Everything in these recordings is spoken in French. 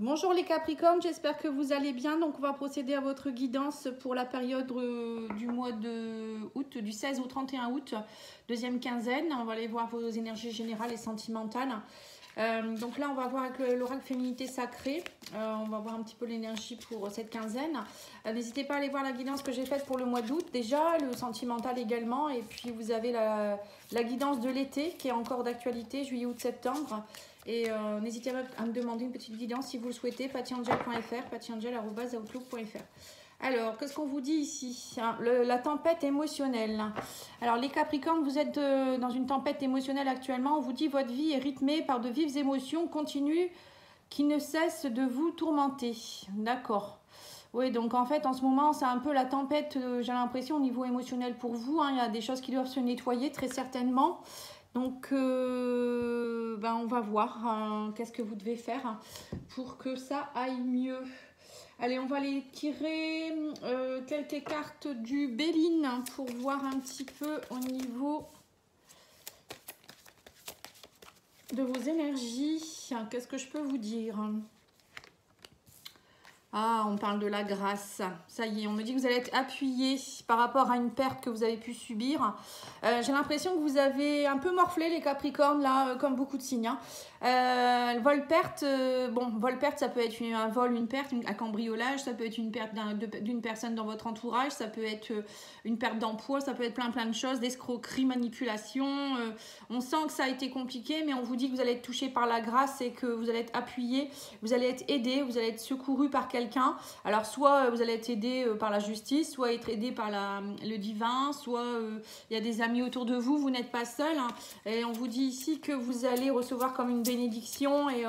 Bonjour les Capricornes, j'espère que vous allez bien. Donc on va procéder à votre guidance pour la période du mois de août, du 16 au 31 août, deuxième quinzaine. On va aller voir vos énergies générales et sentimentales. Donc là on va voir avec l'oracle féminité sacrée, on va voir un petit peu l'énergie pour cette quinzaine. N'hésitez pas à aller voir la guidance que j'ai faite pour le mois d'août déjà, le sentimental également, et puis vous avez la guidance de l'été qui est encore d'actualité, juillet, août, septembre. Et n'hésitez pas à me demander une petite guidance si vous le souhaitez, patiangel.fr, patiangel@outlook.fr. Alors, qu'est-ce qu'on vous dit ici, hein, la tempête émotionnelle. Alors, les Capricornes, vous êtes dans une tempête émotionnelle actuellement. On vous dit votre vie est rythmée par de vives émotions continues qui ne cessent de vous tourmenter. D'accord. Oui, donc en fait, en ce moment, c'est un peu la tempête, j'ai l'impression, au niveau émotionnel pour vous. Hein. Il y a des choses qui doivent se nettoyer, très certainement. Donc, on va voir qu'est-ce que vous devez faire pour que ça aille mieux. Allez, on va aller tirer quelques cartes du Béline pour voir un petit peu au niveau de vos énergies. Qu'est-ce que je peux vous dire ? Ah, on parle de la grâce. Ça y est, on me dit que vous allez être appuyé par rapport à une perte que vous avez pu subir. J'ai l'impression que vous avez un peu morflé les Capricornes, là, comme beaucoup de signes. Hein. Vol-perte, vol-perte, ça peut être un vol, une perte, un cambriolage, ça peut être une perte d'une personne dans votre entourage, ça peut être une perte d'emploi, ça peut être plein de choses, d'escroquerie, manipulation. On sent que ça a été compliqué, mais on vous dit que vous allez être touché par la grâce et que vous allez être appuyé, vous allez être aidé, vous allez être secouru par quelqu'un. Alors soit vous allez être aidé par la justice, soit être aidé par le divin, soit il y a des amis autour de vous, vous n'êtes pas seul. Hein, et on vous dit ici que vous allez recevoir comme une bénédiction et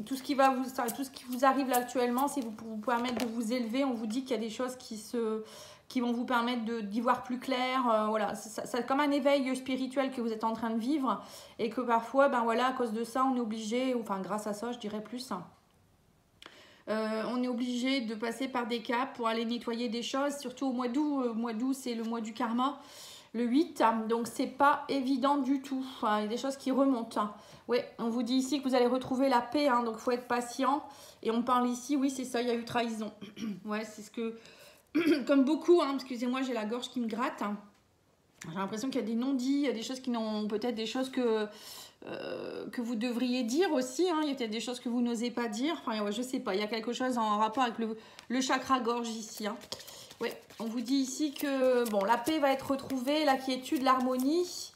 tout ce qui vous arrive là actuellement, c'est pour vous permettre de vous élever. On vous dit qu'il y a des choses qui vont vous permettre d'y voir plus clair. Voilà, c'est comme un éveil spirituel que vous êtes en train de vivre et que parfois, à cause de ça, on est obligé, enfin grâce à ça, je dirais plus. On est obligé de passer par des caps pour aller nettoyer des choses, surtout au mois d'août. Mois d'août, c'est le mois du karma, le 8, donc c'est pas évident du tout. Enfin, il y a des choses qui remontent. Oui, on vous dit ici que vous allez retrouver la paix, hein, donc il faut être patient. Et on parle ici, oui, c'est ça, il y a eu trahison. Ouais, c'est ce que... Comme beaucoup, hein, excusez-moi, j'ai la gorge qui me gratte. J'ai l'impression qu'il y a des non-dits, il y a des choses qui n'ont... Peut-être des choses que vous devriez dire aussi. Hein. Il y a peut-être des choses que vous n'osez pas dire. Enfin, ouais, je sais pas, il y a quelque chose en rapport avec le chakra gorge ici. Hein. Ouais, on vous dit ici que bon, la paix va être retrouvée, la quiétude, l'harmonie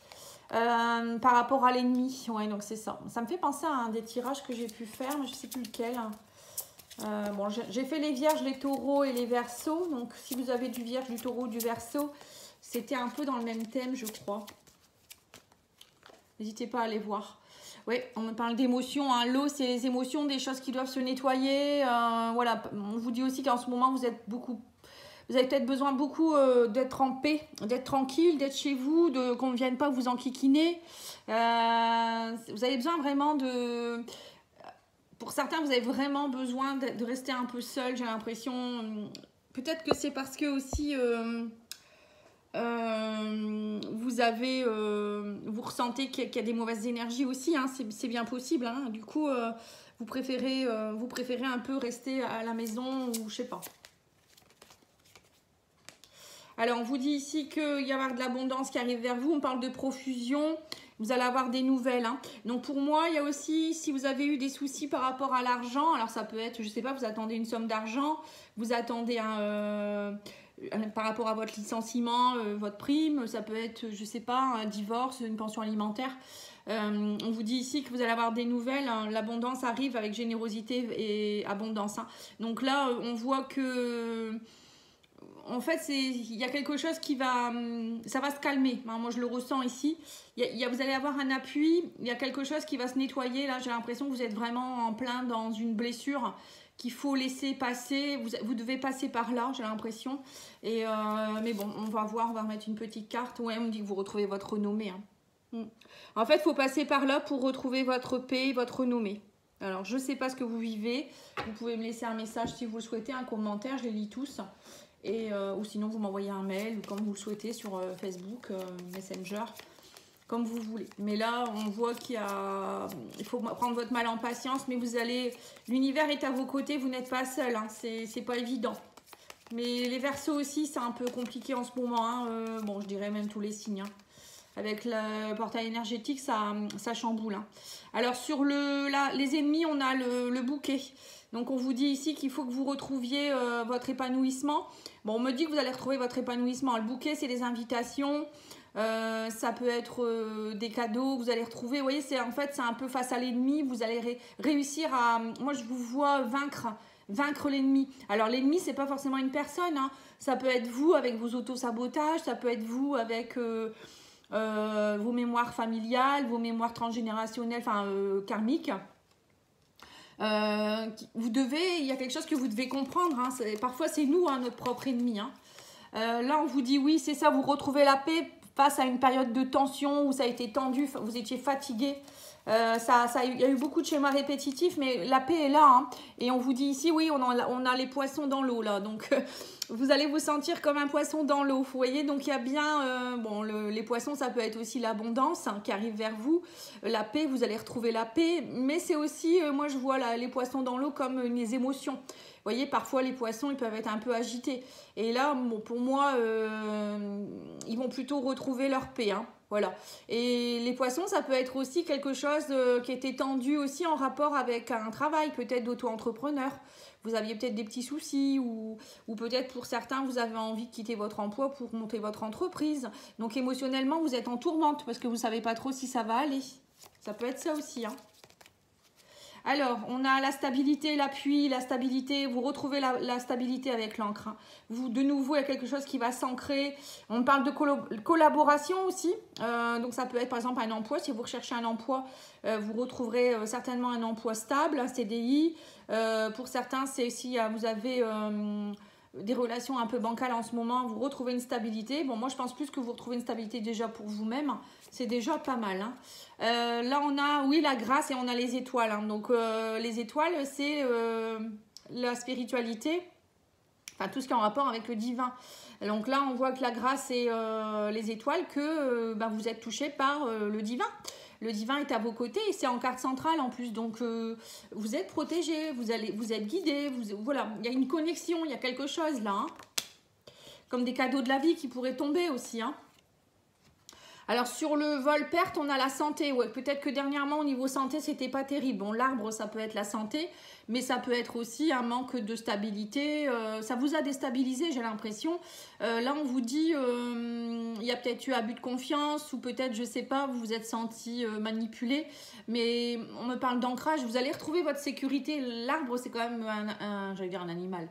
par rapport à l'ennemi. Ouais, donc c'est ça. Ça me fait penser à un des tirages que j'ai pu faire, mais je sais plus lequel. Bon, j'ai fait les vierges, les taureaux et les verseaux. Donc, si vous avez du vierge, du taureau, du verseau, c'était un peu dans le même thème, je crois. N'hésitez pas à aller voir. Oui, on me parle d'émotions. Hein. L'eau, c'est les émotions, des choses qui doivent se nettoyer. Voilà, on vous dit aussi qu'en ce moment, vous avez peut-être besoin beaucoup d'être en paix, d'être tranquille, d'être chez vous, qu'on ne vienne pas vous enquiquiner. Vous avez besoin vraiment de... Pour certains, vous avez vraiment besoin de rester un peu seul, j'ai l'impression. Peut-être que c'est parce que aussi... vous ressentez qu'il y a des mauvaises énergies aussi, hein, c'est bien possible. Hein, du coup, vous préférez un peu rester à la maison ou je sais pas. Alors, on vous dit ici qu'il y a de l'abondance qui arrive vers vous. On parle de profusion. Vous allez avoir des nouvelles. Hein. Donc, pour moi, il y a aussi, si vous avez eu des soucis par rapport à l'argent, alors ça peut être, je sais pas, vous attendez une somme d'argent, vous attendez par rapport à votre licenciement, votre prime, ça peut être, je sais pas, un divorce, une pension alimentaire. On vous dit ici que vous allez avoir des nouvelles. Hein. L'abondance arrive avec générosité et abondance. Hein. Donc là, on voit que... En fait, il y a quelque chose qui va... Ça va se calmer. Hein, moi, je le ressens ici. Vous allez avoir un appui. Il y a quelque chose qui va se nettoyer. Là, j'ai l'impression que vous êtes vraiment en plein dans une blessure qu'il faut laisser passer. Vous devez passer par là, j'ai l'impression. Mais bon, on va voir. On va remettre une petite carte. Ouais, on me dit que vous retrouvez votre renommée. Hein. En fait, il faut passer par là pour retrouver votre paix, votre renommée. Alors, je ne sais pas ce que vous vivez. Vous pouvez me laisser un message si vous le souhaitez, un commentaire. Je les lis tous. Ou sinon, vous m'envoyez un mail ou comme vous le souhaitez sur Facebook, Messenger. comme vous voulez. Mais là, on voit il faut prendre votre mal en patience, mais l'univers est à vos côtés, vous n'êtes pas seul, hein, c'est pas évident. Mais les Verseaux aussi, c'est un peu compliqué en ce moment, hein, bon, je dirais même tous les signes, hein. Avec le portail énergétique, ça chamboule, hein. Alors, sur les ennemis, on a le bouquet. Donc, on vous dit ici qu'il faut que vous retrouviez votre épanouissement. Bon, on me dit que vous allez retrouver votre épanouissement. Le bouquet, c'est des invitations. Ça peut être des cadeaux que vous allez retrouver. Vous voyez, en fait, c'est un peu face à l'ennemi. Vous allez réussir à... Moi, je vous vois vaincre l'ennemi. Alors, l'ennemi, c'est pas forcément une personne, hein. Ça peut être vous avec vos autosabotages. Ça peut être vous avec... vos mémoires familiales, vos mémoires transgénérationnelles, enfin karmiques. Il y a quelque chose que vous devez comprendre, hein. Parfois c'est nous, hein, notre propre ennemi, hein. Là on vous dit oui, c'est ça, vous retrouvez la paix face à une période de tension où ça a été tendu, vous étiez fatigué. Il y a eu beaucoup de schémas répétitifs, mais la paix est là, hein. Et on vous dit ici, oui, on a les poissons dans l'eau là, donc vous allez vous sentir comme un poisson dans l'eau, vous voyez. Donc il y a bien, les poissons, ça peut être aussi l'abondance, hein, qui arrive vers vous, la paix, vous allez retrouver la paix, mais c'est aussi, moi je vois les poissons dans l'eau comme les émotions. Vous voyez, parfois les poissons, ils peuvent être un peu agités. Et là, bon, pour moi, ils vont plutôt retrouver leur paix, hein. Voilà. Et les poissons, ça peut être aussi quelque chose qui était tendu aussi en rapport avec un travail, peut-être d'auto-entrepreneur. Vous aviez peut-être des petits soucis ou peut-être pour certains, vous avez envie de quitter votre emploi pour monter votre entreprise. Donc émotionnellement, vous êtes en tourmente parce que vous ne savez pas trop si ça va aller. Ça peut être ça aussi, hein. Alors, on a la stabilité, l'appui, la stabilité. Vous retrouvez la stabilité avec l'encre, hein. De nouveau, il y a quelque chose qui va s'ancrer. On parle de collaboration aussi. Donc, ça peut être par exemple un emploi. Si vous recherchez un emploi, vous retrouverez certainement un emploi stable, un CDI. Pour certains, c'est si vous avez... des relations un peu bancales en ce moment, vous retrouvez une stabilité. Bon, moi, je pense plus que vous retrouvez une stabilité déjà pour vous-même. C'est déjà pas mal, hein. Là, on a, oui, la grâce et on a les étoiles, hein. Donc, les étoiles, c'est la spiritualité, enfin, tout ce qui est en rapport avec le divin. Donc là, on voit que la grâce et les étoiles, que vous êtes touché par le divin. Le divin est à vos côtés et c'est en carte centrale en plus. Donc, vous êtes protégé, vous êtes guidé. Voilà, il y a une connexion, il y a quelque chose là, hein. Comme des cadeaux de la vie qui pourraient tomber aussi, hein. Alors, sur le vol-perte, on a la santé. Ouais, peut-être que dernièrement, au niveau santé, c'était pas terrible. Bon, l'arbre, ça peut être la santé, mais ça peut être aussi un manque de stabilité. Ça vous a déstabilisé, j'ai l'impression. Là, on vous dit, il y a peut-être eu abus de confiance ou peut-être, je sais pas, vous vous êtes senti manipulé. Mais on me parle d'ancrage. Vous allez retrouver votre sécurité. L'arbre, c'est quand même j'allais dire un animal.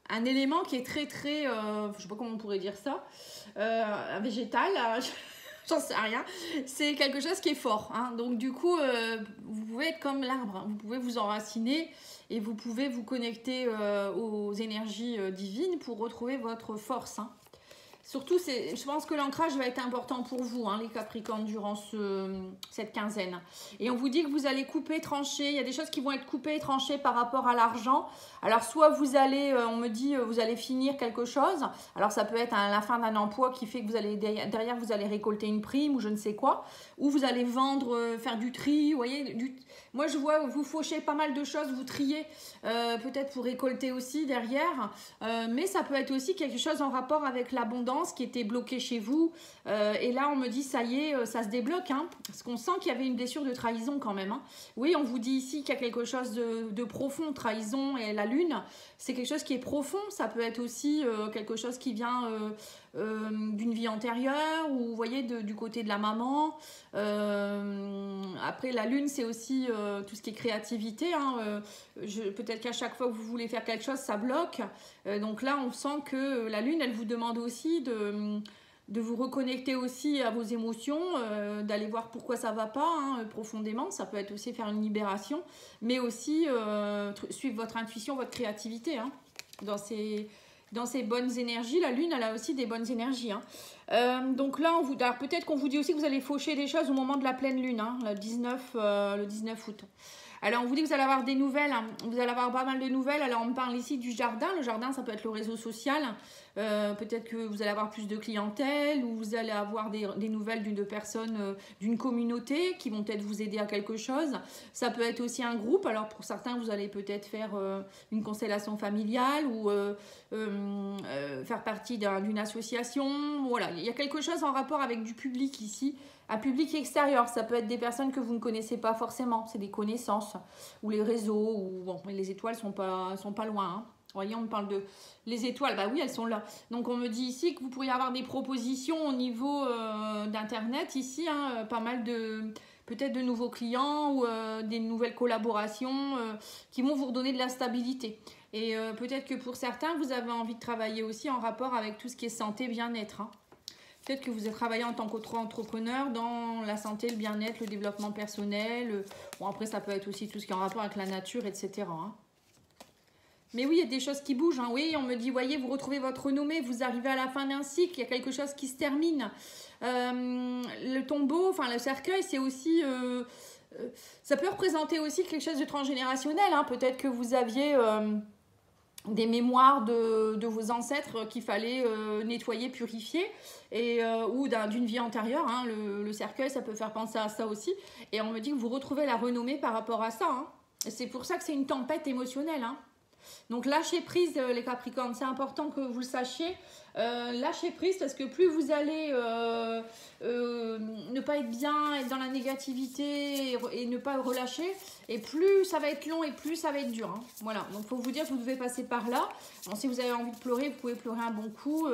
Un élément qui est très, très, je sais pas comment on pourrait dire ça, un végétal, j'en sais rien. C'est quelque chose qui est fort, hein. Donc, du coup, vous pouvez être comme l'arbre, hein. Vous pouvez vous enraciner et vous pouvez vous connecter aux énergies divines pour retrouver votre force, hein. Surtout, je pense que l'ancrage va être important pour vous, hein, les Capricornes, durant cette quinzaine. Et on vous dit que vous allez couper, trancher. Il y a des choses qui vont être coupées, tranchées par rapport à l'argent. Alors, soit vous allez, on me dit, vous allez finir quelque chose. Alors, ça peut être à la fin d'un emploi qui fait que vous allez derrière, vous allez récolter une prime ou je ne sais quoi. Ou vous allez vendre, faire du tri, vous voyez. Moi, je vois, vous fauchez pas mal de choses, vous triez, peut-être pour récolter aussi derrière. Mais ça peut être aussi quelque chose en rapport avec l'abondance qui était bloqué chez vous. Et là, on me dit, ça y est, ça se débloque, hein, parce qu'on sent qu'il y avait une blessure de trahison quand même, hein. Oui, on vous dit ici qu'il y a quelque chose de profond, trahison et la lune. C'est quelque chose qui est profond. Ça peut être aussi quelque chose qui vient d'une vie antérieure ou, vous voyez, du côté de la maman. Après, la lune, c'est aussi tout ce qui est créativité, hein. Peut-être qu'à chaque fois que vous voulez faire quelque chose, ça bloque. Donc là, on sent que la lune, elle vous demande aussi de vous reconnecter aussi à vos émotions, d'aller voir pourquoi ça ne va pas, hein, profondément. Ça peut être aussi faire une libération, mais aussi suivre votre intuition, votre créativité, hein, dans ces bonnes énergies. La lune, elle a aussi des bonnes énergies, hein. Donc là, alors peut-être qu'on vous dit aussi que vous allez faucher des choses au moment de la pleine lune, hein, le 19 août. Alors, on vous dit que vous allez avoir des nouvelles, hein, vous allez avoir pas mal de nouvelles. Alors, on me parle ici du jardin. Le jardin, ça peut être le réseau social. Peut-être que vous allez avoir plus de clientèle ou vous allez avoir des nouvelles d'une personne, d'une communauté qui vont peut-être vous aider à quelque chose. Ça peut être aussi un groupe. Alors, pour certains, vous allez peut-être faire une constellation familiale ou faire partie d'une association. Voilà, il y a quelque chose en rapport avec du public ici. Un public extérieur, ça peut être des personnes que vous ne connaissez pas forcément, c'est des connaissances, ou les réseaux, ou bon, les étoiles sont pas loin. Hein. Vous voyez, on me parle de les étoiles, bah oui, elles sont là. Donc on me dit ici que vous pourriez avoir des propositions au niveau d'internet ici, hein, pas mal de peut-être de nouveaux clients ou des nouvelles collaborations qui vont vous redonner de la stabilité. Et peut-être que pour certains, vous avez envie de travailler aussi en rapport avec tout ce qui est santé, bien-être. Hein. Peut-être que vous êtes travaillé en tant qu'entrepreneur dans la santé, le bien-être, le développement personnel. Bon, après, ça peut être aussi tout ce qui est en rapport avec la nature, etc. Hein. Mais oui, il y a des choses qui bougent. Hein. Oui, on me dit, voyez, vous retrouvez votre renommée, vous arrivez à la fin d'un cycle, il y a quelque chose qui se termine. Le tombeau, enfin le cercueil, c'est aussi... ça peut représenter aussi quelque chose de transgénérationnel. Hein. Peut-être que vous aviez... des mémoires de vos ancêtres qu'il fallait nettoyer, purifier, ou d'une vie antérieure. Hein. Le cercueil, ça peut faire penser à ça aussi. Et on me dit que vous retrouvez la renommée par rapport à ça. Hein. C'est pour ça que c'est une tempête émotionnelle. Hein. Donc lâchez prise les Capricornes, c'est important que vous le sachiez. Lâchez prise parce que plus vous allez ne pas être bien, être dans la négativité et ne pas relâcher, et plus ça va être long et plus ça va être dur. Hein. Voilà, donc il faut vous dire que vous devez passer par là. Bon, si vous avez envie de pleurer, vous pouvez pleurer un bon coup,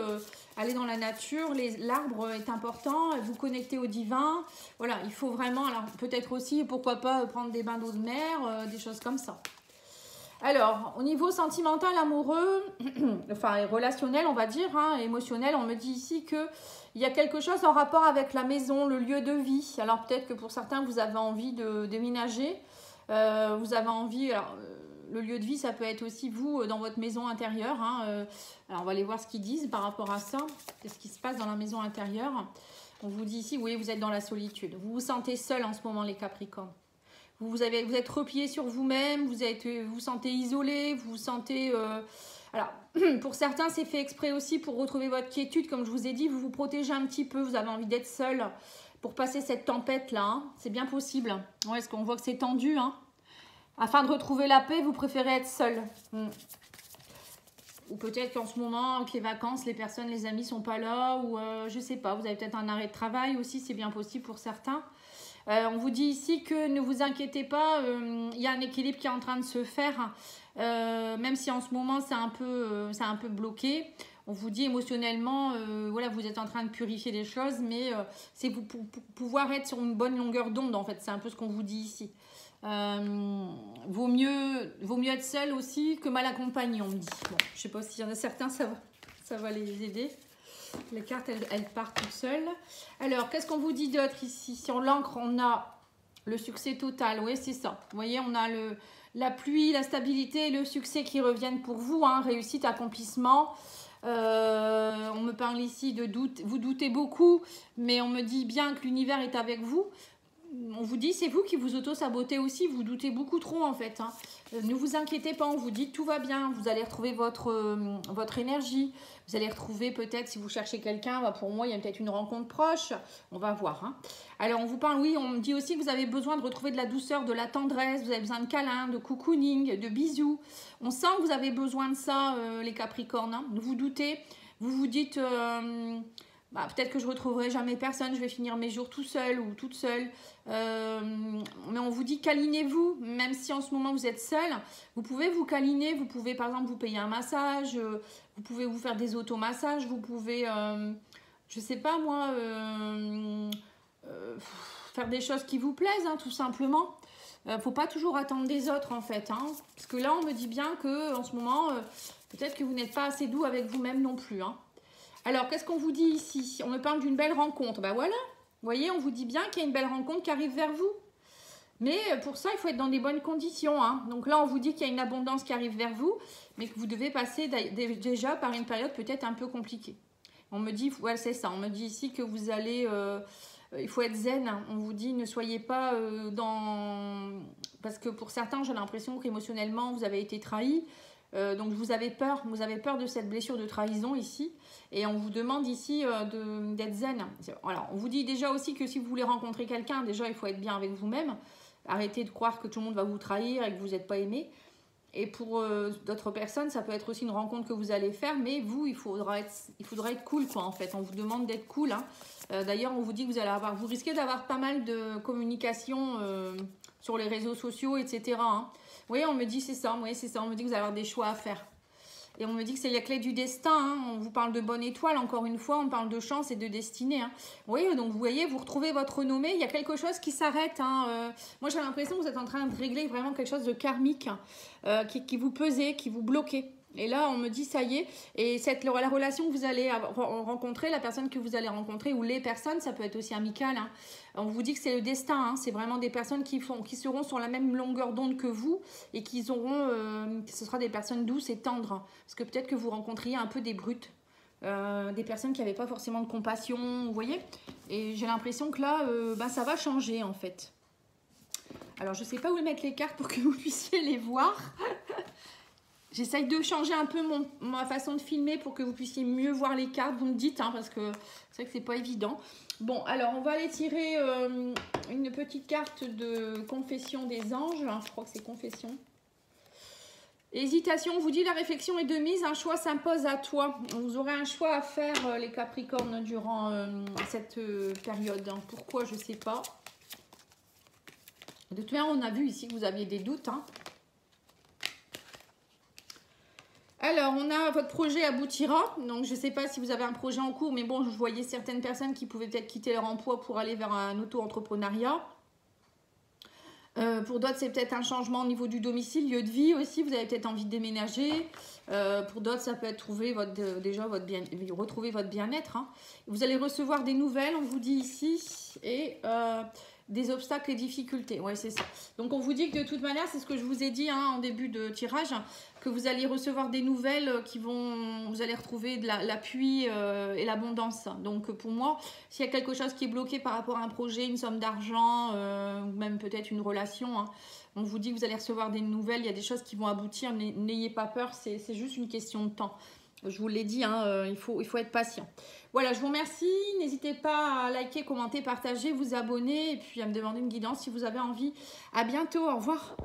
aller dans la nature, l'arbre est important, vous connecter au divin. Voilà, il faut vraiment, alors peut-être aussi, pourquoi pas prendre des bains d'eau de mer, des choses comme ça. Alors, au niveau sentimental, amoureux, enfin relationnel, on va dire, hein, émotionnel, on me dit ici qu'il y a quelque chose en rapport avec la maison, le lieu de vie. Alors peut-être que pour certains, vous avez envie de déménager, vous avez envie... Alors, le lieu de vie, ça peut être aussi vous dans votre maison intérieure. Hein, alors, on va aller voir ce qu'ils disent par rapport à ça. Qu'est-ce qui se passe dans la maison intérieure? On vous dit ici, oui, vous êtes dans la solitude. Vous vous sentez seul en ce moment, les Capricornes. Vous êtes replié sur vous-même, vous vous sentez isolé, vous vous sentez... Alors, pour certains, c'est fait exprès aussi pour retrouver votre quiétude. Comme je vous ai dit, vous vous protégez un petit peu, vous avez envie d'être seul pour passer cette tempête-là. Hein. C'est bien possible. Ouais, parce qu'on voit que c'est tendu. Hein. Afin de retrouver la paix, vous préférez être seul. Ou peut-être qu'en ce moment, avec les vacances, les personnes, les amis sont pas là. Ou je sais pas, vous avez peut-être un arrêt de travail aussi, c'est bien possible pour certains. On vous dit ici que ne vous inquiétez pas, il y a un équilibre qui est en train de se faire, même si en ce moment c'est un peu bloqué. On vous dit émotionnellement, voilà, vous êtes en train de purifier les choses, mais c'est pour pouvoir être sur une bonne longueur d'onde, en fait. C'est un peu ce qu'on vous dit ici. Vaut mieux être seul aussi que mal accompagné, on me dit. Bon, je sais pas s'il y en a certains, ça va les aider. Les cartes, elles partent toutes seules. Alors, qu'est-ce qu'on vous dit d'autre ici? Sur l'encre, on a le succès total. Oui, c'est ça. Vous voyez, on a la pluie, la stabilité et le succès qui reviennent pour vous. Hein, réussite, accomplissement. On me parle ici de doute. Vous doutez beaucoup, mais on me dit bien que l'univers est avec vous. On vous dit, c'est vous qui vous auto-sabotez aussi, vous doutez beaucoup trop en fait. Hein. Ne vous inquiétez pas, on vous dit tout va bien, vous allez retrouver votre énergie, vous allez retrouver peut-être, si vous cherchez quelqu'un, bah pour moi il y a peut-être une rencontre proche, on va voir. Hein. Alors on vous parle, oui, on me dit aussi que vous avez besoin de retrouver de la douceur, de la tendresse, vous avez besoin de câlins, de cocooning, de bisous. On sent que vous avez besoin de ça, les Capricornes. Hein. Vous doutez, vous vous dites... Bah, peut-être que je ne retrouverai jamais personne, je vais finir mes jours tout seul ou toute seule. Mais on vous dit câlinez-vous, même si en ce moment vous êtes seul. Vous pouvez vous câliner, vous pouvez par exemple vous payer un massage, vous pouvez vous faire des automassages, vous pouvez, je sais pas moi, faire des choses qui vous plaisent, hein, tout simplement. Faut pas toujours attendre des autres en fait. Hein, parce que là on me dit bien que en ce moment, peut-être que vous n'êtes pas assez doux avec vous-même non plus. Hein. Alors, qu'est-ce qu'on vous dit ici? On me parle d'une belle rencontre. Ben voilà, vous voyez, on vous dit bien qu'il y a une belle rencontre qui arrive vers vous. Mais pour ça, il faut être dans des bonnes conditions. Hein. Donc là, on vous dit qu'il y a une abondance qui arrive vers vous, mais que vous devez passer déjà par une période peut-être un peu compliquée. On me dit, ouais, c'est ça, on me dit ici que vous allez, il faut être zen. On vous dit, ne soyez pas dans... Parce que pour certains, j'ai l'impression qu'émotionnellement, vous avez été trahi. Donc vous avez peur de cette blessure de trahison ici. Et on vous demande ici d'être zen. Alors, on vous dit déjà aussi que si vous voulez rencontrer quelqu'un, déjà, il faut être bien avec vous-même. Arrêtez de croire que tout le monde va vous trahir et que vous n'êtes pas aimé. Et pour d'autres personnes, ça peut être aussi une rencontre que vous allez faire, mais vous, il faudra être cool, quoi, en fait. On vous demande d'être cool, hein. D'ailleurs, on vous dit que vous risquez d'avoir pas mal de communication sur les réseaux sociaux, etc., hein. Oui, on me dit, c'est ça, on me dit que vous allez avoir des choix à faire. Et on me dit que c'est la clé du destin, hein. On vous parle de bonne étoile, encore une fois, on parle de chance et de destinée, hein. Oui, donc vous voyez, vous retrouvez votre renommée, il y a quelque chose qui s'arrête, hein. Moi, j'ai l'impression que vous êtes en train de régler vraiment quelque chose de karmique, qui vous pesait, qui vous bloquait. Et là, on me dit, ça y est, et la relation que vous allez rencontrer, la personne que vous allez rencontrer, ou les personnes, ça peut être aussi amical, hein. On vous dit que c'est le destin, hein. C'est vraiment des personnes qui seront sur la même longueur d'onde que vous, et ce sera des personnes douces et tendres. Parce que peut-être que vous rencontriez un peu des brutes, des personnes qui n'avaient pas forcément de compassion, vous voyez. Et j'ai l'impression que là, ça va changer, en fait. Alors, je ne sais pas où mettre les cartes pour que vous puissiez les voir. J'essaye de changer un peu ma façon de filmer pour que vous puissiez mieux voir les cartes. Vous me dites, hein, parce que c'est vrai que c'est pas évident. Bon, alors on va aller tirer une petite carte de confession des anges. Je crois que c'est confession. Hésitation, on vous dit la réflexion est de mise, un choix s'impose à toi. Vous aurez un choix à faire, les Capricornes, durant cette période. Pourquoi, je ne sais pas. De toute manière, on a vu ici que vous aviez des doutes, hein. Alors, on a votre projet aboutira. Donc, je ne sais pas si vous avez un projet en cours, mais bon, je voyais certaines personnes qui pouvaient peut-être quitter leur emploi pour aller vers un auto-entrepreneuriat. Pour d'autres, c'est peut-être un changement au niveau du domicile, lieu de vie aussi. Vous avez peut-être envie de déménager. Pour d'autres, ça peut être retrouver votre bien-être, hein. Vous allez recevoir des nouvelles, on vous dit ici, et des obstacles et difficultés. Ouais, c'est ça. Donc, on vous dit que de toute manière, c'est ce que je vous ai dit, hein, en début de tirage, que vous allez recevoir des nouvelles vous allez retrouver de l'appui et l'abondance. Donc, pour moi, s'il y a quelque chose qui est bloqué par rapport à un projet, une somme d'argent, ou même peut-être une relation, hein, on vous dit que vous allez recevoir des nouvelles, il y a des choses qui vont aboutir, n'ayez pas peur, c'est juste une question de temps. Je vous l'ai dit, hein, il faut être patient. Voilà, je vous remercie. N'hésitez pas à liker, commenter, partager, vous abonner et puis à me demander une guidance si vous avez envie. À bientôt, au revoir.